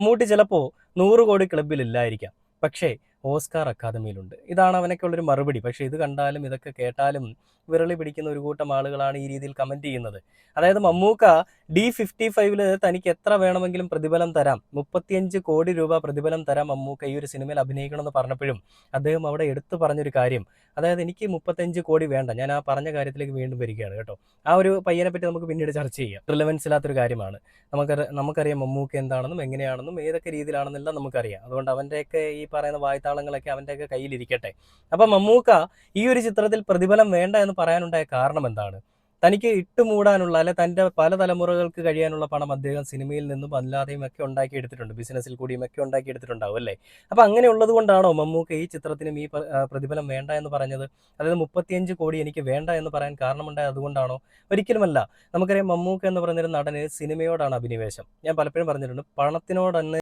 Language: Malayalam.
മമ്മൂട്ടി ചിലപ്പോൾ 100 കോടി ക്ലബ്ബിലില്ലായിരിക്കാം. പക്ഷേ ഓസ്കാർ അക്കാദമിയിലുണ്ട്. ഇതാണ് അവനൊക്കെയുള്ളൊരു മറുപടി. പക്ഷേ ഇത് കണ്ടാലും ഇതൊക്കെ കേട്ടാലും വിറളി പിടിക്കുന്ന ഒരു കൂട്ടം ആളുകളാണ് ഈ രീതിയിൽ കമന്റ് ചെയ്യുന്നത്. അതായത് മമ്മൂക്ക D55 തനിക്ക് എത്ര വേണമെങ്കിലും പ്രതിഫലം തരാം, 35 കോടി രൂപ പ്രതിഫലം തരാം മമ്മൂക്ക ഈ ഒരു സിനിമയിൽ അഭിനയിക്കണമെന്ന് പറഞ്ഞപ്പോഴും അദ്ദേഹം അവിടെ എടുത്തു പറഞ്ഞൊരു കാര്യം, അതായത് എനിക്ക് 35 കോടി വേണ്ട, ഞാൻ ആ പറഞ്ഞ കാര്യത്തിലേക്ക് വീണ്ടും വരികയാണ് കേട്ടോ. ആ ഒരു പയ്യനെ പറ്റി നമുക്ക് പിന്നീട് ചർച്ച ചെയ്യാം. റിലവൻസ് ഇല്ലാത്തൊരു കാര്യമാണ്. നമുക്കറിയാം മമ്മൂക്ക എന്താണെന്നും എങ്ങനെയാണെന്നും ഏതൊക്കെ രീതിയിലാണെന്നെല്ലാം നമുക്കറിയാം. അതുകൊണ്ട് അവൻ്റെയൊക്കെ ഈ പറയുന്ന വായ്ത്താളങ്ങളൊക്കെ അവൻ്റെയൊക്കെ കയ്യിലിരിക്കട്ടെ. അപ്പം മമ്മൂക്ക ഈ ഒരു ചിത്രത്തിൽ പ്രതിഫലം വേണ്ട എന്ന് പറയാനുണ്ടായ കാരണം എന്താണ്? തനിക്ക് ഇട്ടുമൂടാനുള്ള അല്ലെ തൻ്റെ പല തലമുറകൾക്ക് കഴിയാനുള്ള പണം അദ്ദേഹം സിനിമയിൽ നിന്നും അല്ലാതെയും ഒക്കെ ഉണ്ടാക്കിയെടുത്തിട്ടുണ്ട്, ബിസിനസ്സിൽ കൂടിയും ഒക്കെ ഉണ്ടാക്കിയെടുത്തിട്ടുണ്ടാവും അല്ലേ? അപ്പം അങ്ങനെയുള്ളത് കൊണ്ടാണോ മമ്മൂക്ക ഈ ചിത്രത്തിനും ഈ പ്രതിഫലം വേണ്ട എന്ന് പറഞ്ഞത്? അതായത് 35 കോടി എനിക്ക് വേണ്ട എന്ന് പറയാൻ കാരണമുണ്ടായത് അതുകൊണ്ടാണോ? ഒരിക്കലുമല്ല. നമുക്കറിയാം മമ്മൂക്ക എന്ന് പറയുന്നൊരു നടന് സിനിമയോടാണ് അഭിനിവേശം. ഞാൻ പലപ്പോഴും പറഞ്ഞിട്ടുണ്ട്, പണത്തിനോട്